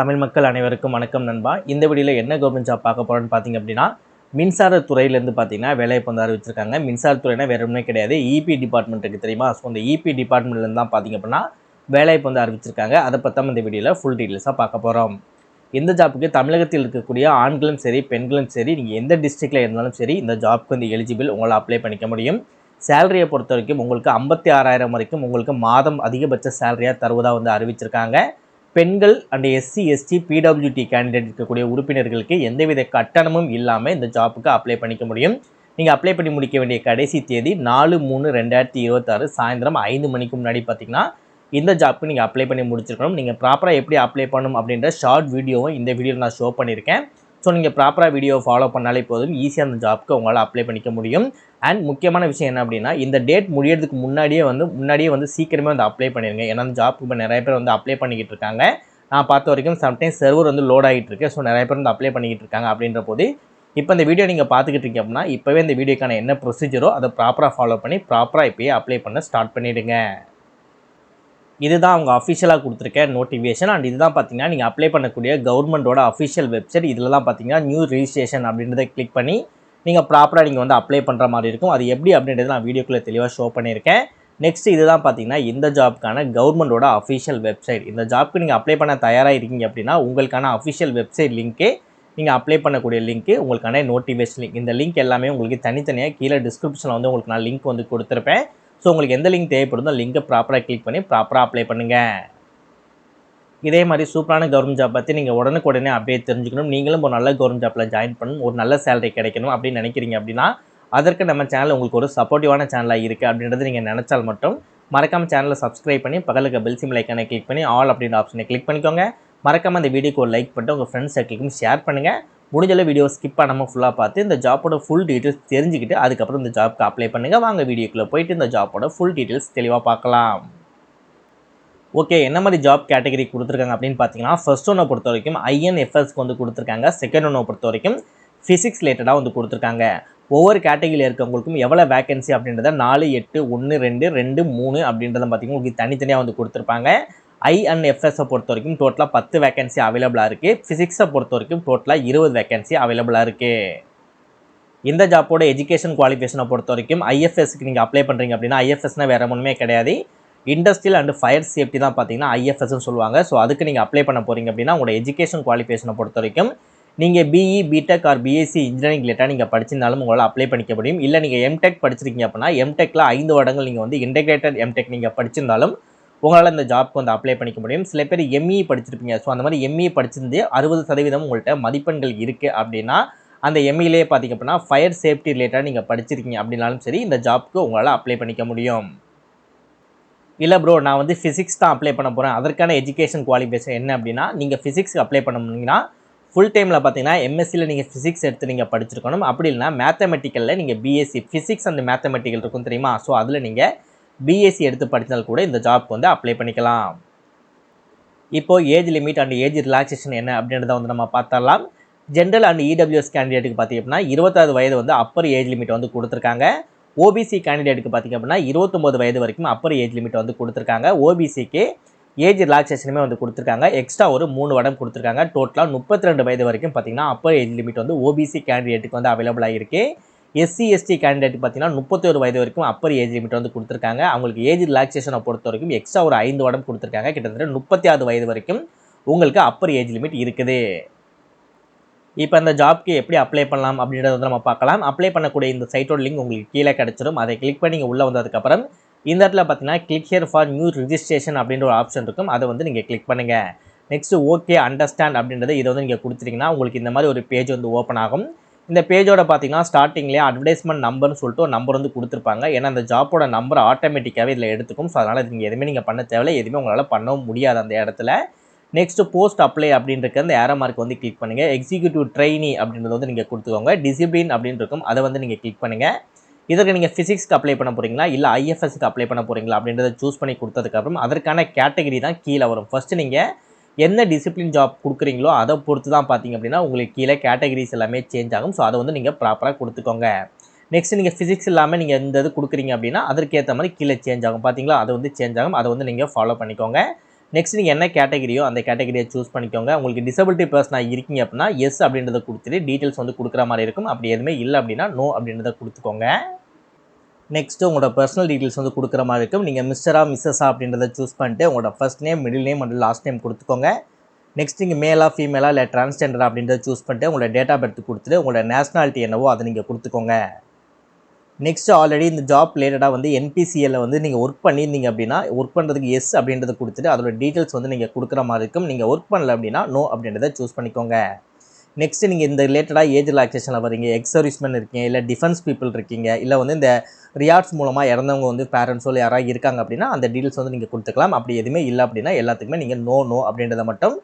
தமிழ் மக்கள் அனைவருக்கும் வணக்கம் நண்பா. இந்த வீடியோவில் என்ன கவர்மெண்ட் ஜாப் பார்க்க போகிறோன்னு பார்த்தீங்க அப்படின்னா, மின்சாரத்துறையிலேருந்து பார்த்தீங்கன்னா வேலைவாய்ப்பு வந்து அறிவிச்சிருக்காங்க. மின்சாரத்துறைனா வேறு ஒன்றுமே கிடையாது, இபி டிபார்ட்மெண்ட் இருக்குது தெரியுமா? ஸோ அந்த இபி டிபார்ட்மெண்ட்லேருந்து தான் பார்த்தீங்க அப்படின்னா வேலைவாய்ப்பு வந்து அறிவிச்சிருக்காங்க. அதை பற்றி இந்த வீடியோவில் ஃபுல் டீட்டெயில்ஸாக பார்க்க போகிறோம். இந்த ஜாப்புக்கு தமிழகத்தில் இருக்கக்கூடிய ஆண்களும் சரி பெண்களும் சரி, நீங்கள் எந்த டிஸ்ட்ரிக்டில் இருந்தாலும் சரி இந்த ஜாப்புக்கு வந்து எலிஜிபிள், உங்களால் அப்ளை பண்ணிக்க முடியும். சேலரியை பொறுத்த வரைக்கும் உங்களுக்கு 56,000 வரைக்கும் உங்களுக்கு மாதம் அதிகபட்ச சேலரியாக தருவதாக வந்து அறிவிச்சிருக்காங்க. பெண்கள் அண்ட் எஸ்சி எஸ்டி பிடபிள்யூடி கேண்டிடேட் இருக்கக்கூடிய உறுப்பினர்களுக்கு எந்தவித கட்டணமும் இல்லாமல் இந்த ஜாப்புக்கு அப்ளை பண்ணிக்க முடியும். நீங்கள் அப்ளை பண்ணி முடிக்க வேண்டிய கடைசி தேதி 4/3/2026 சாயந்தரம் 5 மணிக்கு முன்னாடி பார்த்தீங்கன்னா இந்த ஜாப்புக்கு நீங்கள் அப்ளை பண்ணி முடிச்சிருக்கணும். நீங்கள் ப்ராப்பராக எப்படி அப்ளை பண்ணணும் அப்படின்ற ஷார்ட் வீடியோவும் இந்த வீடியோவில் நான் ஷோ பண்ணியிருக்கேன். ஸோ நீங்கள் ப்ராப்பராக வீடியோவை ஃபாலோ பண்ணாலே போதும், ஈஸியாக அந்த ஜாப்புக்கு உங்களால் அப்ளை பண்ணிக்க முடியும். அண்ட் முக்கியமான விஷயம் என்ன அப்படின்னா, இந்த டேட் முடியறதுக்கு முன்னாடியே வந்து சீக்கிரமே வந்து அப்ளை பண்ணிடுங்க. ஏன்னா அந்த ஜாப்புக்கு இப்போ நிறைய பேர் வந்து அப்ளை பண்ணிக்கிட்டு இருக்காங்க. நான் பார்த்த வரைக்கும் சம்டைம்ஸ் சர்வர் வந்து லோட் ஆகிட்டு இருக்கு. ஸோ நிறைய பேர் வந்து அப்ளை பண்ணிக்கிட்டு இருக்காங்க. அப்படின்ற போது இப்போ இந்த வீடியோ நீங்கள் பார்த்துக்கிட்டு இருக்கீங்க அப்படின்னா, இப்போவே இந்த வீடியோக்கான என்ன ப்ரொசீஜரோ அதை ப்ராப்பராக ஃபாலோ பண்ணி ப்ராப்பராக இப்போயே அப்ளை பண்ண ஸ்டார்ட் பண்ணிவிடுங்க. இதுதான் அவங்க அஃபிஷியலாக கொடுத்துருக்க நோட்டிஃபிகேஷன். அண்ட் இதுதான் பார்த்தீங்கன்னா நீங்கள் அப்ளை பண்ணக்கூடிய கவர்மெண்ட்டோட அஃபிஷியல் வெப்சைட். இதில் தான் பார்த்தீங்கன்னா நியூ ரிஜிஸ்ட்ரேஷன் அப்படின்றத கிளிக் பண்ணி நீங்கள் ப்ராப்பராக நீங்கள் வந்து அப்ளை பண்ணுற மாதிரி இருக்கும். அது எப்படி அப்படின்றது நான் வீடியோக்குள்ளே தெளிவாக ஷோ பண்ணியிருக்கேன். நெக்ஸ்ட் இதுதான் பார்த்தீங்கன்னா இந்த ஜாப்புக்கான கவர்மெண்ட்டோட அஃபிஷியல் வெப்சைட். இந்த ஜாப்புக்கு நீங்கள் அப்ளை பண்ண தயாராக இருக்கீங்க அப்படின்னா உங்களுக்கான அஃபிஷியல் வெப்சைட் லிங்க்கு, நீங்கள் அப்ளை பண்ணக்கூடிய லிங்க்கு, உங்களுக்கான நோட்டிஃபிகேஷன் லிங்க், இந்த லிங்க் எல்லாமே உங்களுக்கு தனித்தனியாக கீழே டிஸ்கிரிப்ஷனில் வந்து உங்களுக்கு நான் லிங்க் வந்து கொடுத்துருப்பேன். ஸோ உங்களுக்கு எந்த லிங்க் தேவைப்படுதோ லிங்கை ப்ராப்பராக கிளிக் பண்ணி ப்ராப்பராக அப்ளை பண்ணுங்கள். இதே மாதிரி சூப்பரான கவர்மெண்ட் ஜாப் பற்றி நீங்கள் உடனுக்குடனே அப்டேட் தெரிஞ்சுக்கணும், நீங்களும் ஒரு நல்ல கவர்மெண்ட் ஜாப்பில் ஜாயின் பண்ணணும், ஒரு நல்ல சேலரி கிடைக்கணும் அப்படின்னு நினைக்கிறீங்க அப்படின்னா அதற்கு நம்ம சேனல் உங்களுக்கு ஒரு சப்போர்ட்டிவான சேனலாக இருக்குது அப்படின்றது நீங்கள் நினச்சால் மட்டும் மறக்காமல் சேனலை சப்ஸ்கிரைப் பண்ணி பக்கத்தில் பெல் சிம்பிள் ஐக்கானை கிளிக் பண்ணி ஆல் அப்படின்ற ஆப்ஷனை கிளிக் பண்ணிக்கோங்க. மறக்காமல் அந்த வீடியோக்கு ஒரு லைக் பண்ணிட்டு உங்கள் ஃப்ரெண்ட்ஸ் சர்க்கிளுக்கும் ஷேர் பண்ணுங்கள். முடிஞ்சளவு வீடியோ ஸ்கிப் பண்ணாமல் ஃபுல்லாக பார்த்து இந்த ஜாப்போட ஃபுல் டீட்டெயில்ஸ் தெரிஞ்சுக்கிட்டு அதுக்கப்புறம் இந்த ஜாப்க்கு அப்ளை பண்ணுங்கள். வாங்க வீடியோக்குள்ளே போயிட்டு இந்த ஜாப்போட ஃபுல் டீட்டெயில்ஸ் தெளிவாக பார்க்கலாம். ஓகே, என்ன மாதிரி ஜாப் கேட்டகரி கொடுத்துருக்காங்க அப்படின்னு பார்த்தீங்கன்னா, ஃபர்ஸ்ட் ஒன்னை பொறுத்த வரைக்கும் ஐஎன்எஃப்எஸ்க்கு வந்து கொடுத்துருக்காங்க. செகண்ட் ஒன்னை பொறுத்த வரைக்கும் ஃபிசிக்ஸ் ரிலேட்டடாக வந்து கொடுத்துருக்காங்க. ஒவ்வொரு கேட்டகரியில் இருக்கவங்களுக்கும் எவ்வளோ வேகன்சி அப்படின்றத 4, 8, 1, 2, 2, 3 அப்படின்றத பார்த்தீங்கன்னா உங்களுக்கு தனித்தனியாக வந்து கொடுத்துருப்பாங்க. ஐஎன்எஃப்எஸை பொறுத்த வரைக்கும் டோட்டலாக 10 வேகன்சி அவைலபிளாக இருக்குது. ஃபிசிக்ஸை பொறுத்த வரைக்கும் டோட்டலாக 20 வேகன்சி அவைலபிளாக இருக்குது. இந்த ஜாப்போட எஜுகேஷன் குவாலிஃபிகேஷனை பொறுத்த வரைக்கும் ஐஎஃப்எஸ்க்கு நீங்கள் அப்ளை பண்ணுறீங்க அப்படின்னா, ஐஎஃப்எஸ்னால் வேறு ஒன்றுமே கிடையாது, இண்டஸ்ட்ரியல் அண்ட் ஃபயர் சேஃப்டி தான் பார்த்தீங்கன்னா ஐஎஃப்எஸ்ன்னு சொல்லுவாங்க. ஸோ அதுக்கு நீங்கள் அப்ளை பண்ண போகிறீங்க அப்படின்னா உங்களோட எஜுகேஷன் குவாலிஃபிகேஷனை பொறுத்த வரைக்கும் நீங்கள் BE, BTech or BSc engineering ரிலேட்டாக நீங்கள் படிச்சிருந்தாலும் உங்களால் அப்ளை பண்ணிக்க முடியும். இல்லை நீங்கள் எம்டெக் படிச்சிருக்கீங்க அப்படின்னா எம்டெக்கில் 5 வருடங்கள் நீங்கள் வந்து இன்டெகிரேட்டட் எம்டெக் நீங்கள் படிச்சிருந்தாலும் உங்களால் இந்த ஜாப்க்கு வந்து அப்ளை பண்ணிக்க முடியும். சில பேர் எம்இ படிச்சிருப்பீங்க. ஸோ அந்த மாதிரி எம்இ படிச்சிருந்து 60% உங்கள்கிட்ட மதிப்பெண்கள் இருக்குது அப்படின்னா அந்த எம்இலே பார்த்திங்க அப்படின்னா ஃபயர் சேஃப்டி ரிலேட்டாக நீங்கள் படிச்சிருக்கீங்க அப்படின்னாலும் சரி இந்த ஜாப்க்கு உங்களால் அப்ளை பண்ணிக்க முடியும். இல்லை ப்ரோ, நான் வந்து ஃபிசிக்ஸ் தான் அப்ளை பண்ண போகிறேன், அதற்கான எஜுகேஷன் குவாலிஃபிகேஷன் என்ன அப்படின்னா, நீங்கள் ஃபிசிக்ஸ்க்கு அப்ளை பண்ணணும்னா ஃபுல் டைமில் பார்த்தீங்கன்னா எம்எஸ்சியில் நீங்கள் ஃபிசிக்ஸ் எடுத்து நீங்கள் படிச்சிருக்கணும். அப்படி இல்லைனா மேத்தமெட்டிக்கலில் நீங்கள் பிஎஸ்சி ஃபிசிக்ஸ் அண்ட் மேத்தமெட்டிக்கல் இருக்கும் தெரியுமா? ஸோ அதில் நீங்கள் பிஎஸ்சி எடுத்து படித்தால் கூட இந்த ஜாப்க்கு வந்து அப்ளை பண்ணிக்கலாம். இப்போது age limit and age relaxation என்ன அப்படின்றத வந்து நம்ம பார்த்தரலாம். ஜென்ரல் அண்ட் இடபிள்யூஎஸ் கேண்டிடேட்டுக்கு பார்த்திங்க அப்படின்னா 26 வயது வந்து அப்பர் ஏஜ் லிமிட் வந்து கொடுத்துருக்காங்க. ஓபிசி கேண்டிடேட்டுக்கு பார்த்திங்க அப்படின்னா 29 வயது வரைக்கும் அப்பர் ஏஜ் லிமிட் வந்து கொடுத்துருக்காங்க. ஓபிசிக்கு ஏஜ் ரிலாக்ஸேஷனுமே வந்து கொடுத்துருக்காங்க. எக்ஸ்ட்ரா ஒரு 3 வருடம் கொடுத்துருக்காங்க. டோட்டலாக 32 வயது வரைக்கும் பார்த்திங்கன்னா அப்பர் ஏஜ் லிமிட் வந்து ஓபிசி கேண்டிடேட்டுக்கு வந்து அவைலபிளாக இருக்குது. எஸ்சி எஸ்டி கேண்டிடேட் பார்த்திங்கன்னா 31 வயது வரைக்கும் அப்பர் ஏஜ் லிமிட் வந்து கொடுத்துருக்காங்க. அவங்களுக்கு ஏஜ் ரிலாக்ஸேஷனை பொறுத்த வரைக்கும் எக்ஸ்ட்ரா ஒரு 5 வருடம் கொடுத்துருக்காங்க. கிட்டத்தட்ட 36 வயது வரைக்கும் உங்களுக்கு அப்பர் ஏஜ் லிமிட் இருக்குது. இப்போ அந்த ஜாப்க்கு எப்படி அப்ளை பண்ணலாம் அப்படின்றத வந்து நம்ம பார்க்கலாம். அப்ளை பண்ணக்கூடிய இந்த சைட்டோட லிங்க் உங்களுக்கு கீழே கிடச்சிடும். அதை கிளிக் பண்ணி நீங்கள் உள்ளே வந்ததுக்கப்புறம் இந்த இடத்துல பார்த்தீங்கன்னா click here for new registration அப்படின்ற ஒரு ஆப்ஷன் இருக்கும். அதை வந்து நீங்கள் கிளிக் பண்ணுங்கள். நெக்ஸ்ட் ஓகே அண்டர்ஸ்டாண்ட் அப்படின்றது இதை வந்து நீங்கள் கொடுத்துட்டிங்கன்னா உங்களுக்கு இந்த மாதிரி ஒரு பேஜ் வந்து ஓப்பன் ஆகும். இந்த பேஜோட பார்த்தீங்கன்னா ஸ்டார்டிங்லேயே அட்வர்டைஸ்மெண்ட் நம்பர்னு சொல்லிட்டு ஒரு நம்பர் வந்து கொடுத்துருப்பாங்க. ஏன்னா அந்த ஜாப்போட நம்பர் ஆட்டோமேட்டிக்காகவே இதில் எடுத்துக்கும். ஸோ அதனால் நீங்கள் எதுவுமே பண்ண தேவையில்லை, எதுவுமே உங்களால் பண்ணவும் முடியாது அந்த இடத்துல. நெக்ஸ்ட் போஸ்ட் அப்ளை அப்படின்றது அந்த ஏரோ மார்க் வந்து கிளிக் பண்ணுங்கள். எக்ஸிக்யூட்டிவ் ட்ரெயினி அப்படின்றது வந்து நீங்கள் கொடுத்துக்கோங்க. டிசிப்ளின் அப்படின்னு இருக்கும், அதை வந்து நீங்கள் கிளிக் பண்ணுங்கள். இதற்கு நீங்கள் ஃபிசிக்ஸ்க்கு அப்ளை பண்ண போகிறீங்களா இல்லை ஐஎஃப்எஸ்க்கு அப்ளை பண்ண போகிறீங்களா அப்படின்றத சூஸ் பண்ணி கொடுத்ததுக்கப்புறம் அதற்கான கேட்டகரி தான் கீழே வரும். ஃபஸ்ட்டு நீங்கள் என்ன டிசிப்ளின் ஜாப் கொடுக்குறீங்களோ அதை பொறுத்து தான் பார்த்தீங்க அப்படின்னா உங்களுக்கு கீழே கேட்டகரிஸ் எல்லாமே சேஞ்ச் ஆகும். ஸோ அதை வந்து நீங்கள் ப்ராப்பராக கொடுத்துக்கோங்க. நெக்ஸ்ட் நீங்கள் ஃபிசிக்ஸ் இல்லாமல் நீங்கள் இந்த இது கொடுக்குறீங்க அப்படின்னா அதற்கேற்ற மாதிரி கீழே சேஞ்ச் ஆகும். பார்த்தீங்களா, அது வந்து சேஞ்ச் ஆகும். அதை வந்து நீங்கள் ஃபாலோ பண்ணிக்கோங்க. நெக்ஸ்ட் நீங்கள் என்ன கேட்டகரியோ அந்த கேட்டகரியை சூஸ் பண்ணிக்கோங்க. உங்களுக்கு டிசபிலிட்டி பர்சனாக இருக்கீங்க அப்படின்னா எஸ் அப்படின்றத கொடுத்துட்டு டீட்டெயில்ஸ் வந்து கொடுக்குற மாதிரி இருக்கும். அப்படி எதுவுமே இல்லை அப்படின்னா நோ அப்படின்றத கொடுத்துக்கோங்க. நெக்ஸ்ட்டு உங்களோட பர்சனல் டீட்டெயில்ஸ் வந்து கொடுக்குற மாதிரி இருக்கும். நீங்கள் மிஸ்டரா மிஸ்ஸஸா அப்படின்றத சூஸ் பண்ணிட்டு உங்களோட first name, middle name and last name கொடுத்துக்கோங்க. நெக்ஸ்ட் நீங்கள் மேலா ஃபீமேலா இல்லை டிரான்ஸ்ஜெண்டரா அப்படின்றத சூஸ் பண்ணிட்டு உங்களோட டேட் ஆஃப் பர்த் கொடுத்துட்டு உங்களோட நேஷனாலிட்டி என்னவோ அதை நீங்கள் கொடுத்துக்கோங்க. நெக்ஸ்ட் ஆல்ரெடி இந்த ஜாப் ரிலேட்டடாக வந்து என்பிசிஎல்ல வந்து நீங்கள் ஒர்க் பண்ணியிருந்தீங்க அப்படின்னா ஒர்க் பண்ணுறதுக்கு எஸ் அப்படின்றத கொடுத்துட்டு அதோட டீட்டெயில்ஸ் வந்து நீங்கள் கொடுக்குற மாதிரி இருக்கும். நீங்கள் ஒர்க் பண்ணல அப்படின்னா நோ அப்படின்றத சூஸ் பண்ணிக்கோங்க. நெக்ஸ்ட் நீங்கள் இந்த ரிலேட்டடாக ஏஜ் ரிலாக்ஸேஷனில் வரீங்க, எக்ஸ் சர்வீஸ்மேன் இருக்கீங்க, இல்லை டிஃபென்ஸ் பீப்புள் இருக்கீங்க, இல்லை வந்து இந்த ரியார்ட்ஸ் மூலமாக இறந்தவங்க வந்து பேரண்ட்ஸோ இல்லை யாராவது இருக்காங்க அப்படின்னா அந்த டீட்டெயில்ஸ் வந்து நீங்கள் கொடுத்துக்கலாம். அப்படி எதுவுமே இல்லை அப்படின்னா எல்லாத்துக்குமே நீங்கள் நோ அப்படின்றத மட்டும்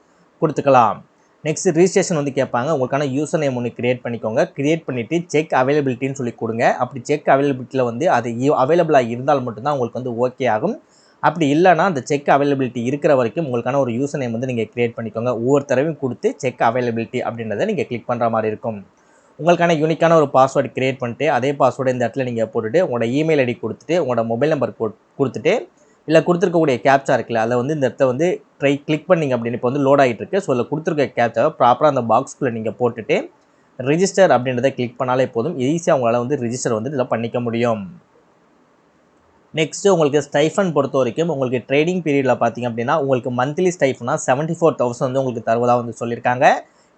கொடுத்துக்கலாம். நெக்ஸ்ட் ரிஜிஸ்ட்ரேஷன் வந்து கேட்பாங்க. உங்களுக்கான யூசர் நேம் ஒன்று கிரியேட் பண்ணிக்கோங்க. கிரியேட் பண்ணிவிட்டு செக் அவைலபிலிட்டின்னு சொல்லி கொடுங்க. அப்படி செக் அவைலபிலிட்டியில் வந்து அது அவைலபிளாக இருந்தால் மட்டும்தான் உங்களுக்கு வந்து ஓகே ஆகும். அப்படி இல்லைனா அந்த செக் அவைலபிலிட்டி இருக்கிற வரைக்கும் உங்களுக்கான ஒரு யூசர் நேம் வந்து நீங்கள் கிரியேட் பண்ணிக்கோங்க. ஒவ்வொரு தடவையும் கொடுத்து செக் அவைலபிலிட்டி அப்படின்றத நீங்கள் கிளிக் பண்ணுற மாதிரி இருக்கும். உங்களுக்கான யூனிக்கான ஒரு பாஸ்வேர்டு கிரியேட் பண்ணிட்டு அதே பாஸ்வேர்டு இந்த இடத்துல நீங்கள் போட்டுட்டு உங்களோட இமெயில் ஐடி கொடுத்துட்டு உங்களோட மொபைல் நம்பர் கொடுத்துட்டு இல்லை கொடுத்துருக்கக்கூடிய கேப்சா இருக்குல்ல அதை வந்து இந்த இடத்த வந்து கிளிக் பண்ணிங்க அப்படின்னு இப்போ வந்து லோட் ஆகிட்டு இருக்கு. ஸோ அதில் கொடுத்துருக்க கேப்சாவை ப்ராப்பராக அந்த பாக்ஸ்குள்ளே நீங்கள் போட்டுட்டு ரிஜிஸ்டர் அப்படின்றத கிளிக் பண்ணாலே போதும். ஈஸியாக உங்களால் வந்து ரிஜிஸ்டர் வந்து இதில் பண்ணிக்க முடியும். நெக்ஸ்ட்டு உங்களுக்கு ஸ்டைஃபன் பொறுத்த வரைக்கும் உங்களுக்கு ட்ரேடிங் பீரியடில் பார்த்திங்க அப்படின்னா உங்களுக்கு மந்த்லி ஸ்டைஃபனா 74,000 வந்து உங்களுக்கு தருவதாக வந்து சொல்லியிருக்காங்க.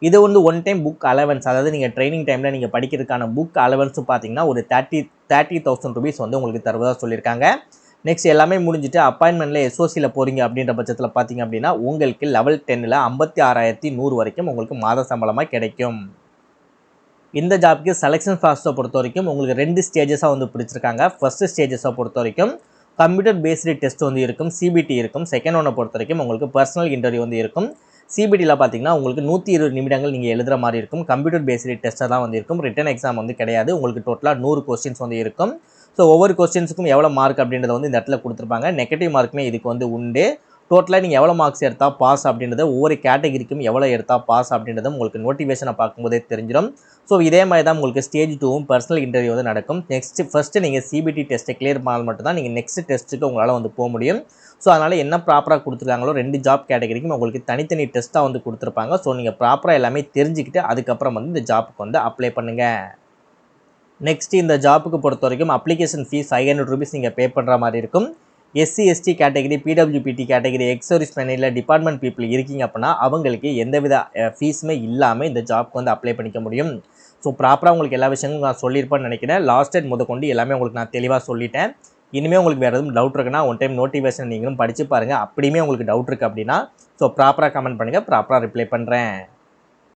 இது வந்து ஒன் டைம் புக் அலவன்ஸ், அதாவது நீங்கள் ட்ரைனிங் டைமில் நீங்கள் படிக்கிறதுக்கான புக் அலவன்ஸும் பார்த்தீங்கன்னா ஒரு 30,000 ருபீஸ் வந்து உங்களுக்கு தருவதாக சொல்லியிருக்காங்க. நெக்ஸ்ட் எல்லாமே முடிஞ்சுட்டு அப்பாயின்மெண்ட்டில் எஸ்ஓசியில் போகிறீங்க அப்படின்ற பட்சத்தில் பார்த்தீங்க அப்படின்னா உங்களுக்கு லெவல் 10ல் 56,100 வரைக்கும் உங்களுக்கு மாத சம்பளமாக கிடைக்கும். இந்த ஜாப்க்கு செலெக்ஷன் ப்ராசஸை பொறுத்த வரைக்கும் உங்களுக்கு 2 ஸ்டேஜஸாக வந்து பிடிச்சிருக்காங்க. ஃபஸ்ட்டு ஸ்டேஜஸை பொறுத்த வரைக்கும் கம்ப்யூட்டர் பேஸ்டு டெஸ்ட் வந்து இருக்கும், சிபிடி இருக்கும். செகண்ட் ஒன்றை பொறுத்த வரைக்கும் உங்களுக்கு பர்சனல் இன்டர்வியூ வந்து இருக்கும். சிபிடியில் பார்த்தீங்கன்னா உங்களுக்கு 120 நிமிடங்கள் நீங்கள் எழுதுகிற மாதிரி இருக்கும். கம்ப்யூட்டர் பேஸ்டு டெஸ்ட்டாக தான் வந்து இருக்கும். ரிட்டன் எக்ஸாம் வந்து கிடையாது. உங்களுக்கு டோட்டலாக 100 கொஸ்டின்ஸ் வந்து இருக்கும். ஸோ ஒவ்வொரு கொஸ்டின்ஸுக்கும் எவ்வளோ மார்க் அப்படின்றத வந்து இந்த இடத்துல கொடுத்துருப்பாங்க. நெகட்டிவ் மார்க்குமே இதுக்கு வந்து உண்டு. டோட்டலாக நீங்கள் எவ்வளோ மார்க்ஸ் எடுத்தால் பாஸ் அப்படின்றத ஒவ்வொரு கேட்டகிரிக்கும் எவ்வளோ எடுத்தால் பாஸ் அப்படின்றத உங்களுக்கு நோட்டிஃபிகேஷனை பார்க்கும்போதே தெரிஞ்சிடும். ஸோ இதே மாதிரி தான் உங்களுக்கு ஸ்டேஜ் 2வும் பர்சனல் இன்டர்வியூ வந்து நடக்கும். ஃபஸ்ட்டு நீங்கள் சிபிடி டெஸ்ட்டை கிளியர் பண்ணால் மட்டும் தான் நீங்கள் நெக்ஸ்ட் டெஸ்ட்டுக்கு உங்களால் வந்து போக முடியும். ஸோ அதனால் என்ன ப்ராப்பராக கொடுத்துருக்காங்களோ 2 ஜாப் கேட்டகரிக்கும் உங்களுக்கு தனித்தனி டெஸ்ட்டாக வந்து கொடுத்துருப்பாங்க. ஸோ நீங்கள் ப்ராப்பராக எல்லாமே தெரிஞ்சுக்கிட்டு அதுக்கப்புறம் வந்து இந்த ஜாப்புக்கு வந்து அப்ளை பண்ணுங்கள். நெக்ஸ்ட் இந்த ஜாப்புக்கு பொறுத்த வரைக்கும் அப்ளிகேஷன் ஃபீஸ் 500 ருபீஸ் நீங்கள் பே பண்ணுற மாதிரி இருக்கும். எஸ்சி எஸ்டி கேட்டகரி, பிடபிள்யூபிடி கேட்டகரி, எக்ஸ் சர்வீஸ்மேன் இல்லை டிபார்ட்மெண்ட் பீப்புள் இருக்கீங்க அப்படின்னா அவங்களுக்கு எந்தவித ஃபீஸுமே இல்லாமல் இந்த ஜாப்க்கு வந்து அப்ளை பண்ணிக்க முடியும். ஸோ ப்ராப்பராக உங்களுக்கு எல்லா விஷயங்களும் நான் சொல்லியிருப்பேன்னு நினைக்கிறேன். லாஸ்ட் டைம் முதற்கொண்டு எல்லாமே உங்களுக்கு நான் தெளிவாக சொல்லிட்டேன். இனிமேல் உங்களுக்கு வேறு எதுவும் டவுட் இருக்குன்னா ஒன் டைம் நோட்டிஃபிகேஷன் நீங்களும் படித்து பாருங்கள். அப்படியுமே உங்களுக்கு டவுட் இருக்குது அப்படின்னா ஸோ ப்ராப்பராக கமெண்ட் பண்ணுங்கள், ப்ராப்பராக ரிப்ளை பண்ணுறேன்.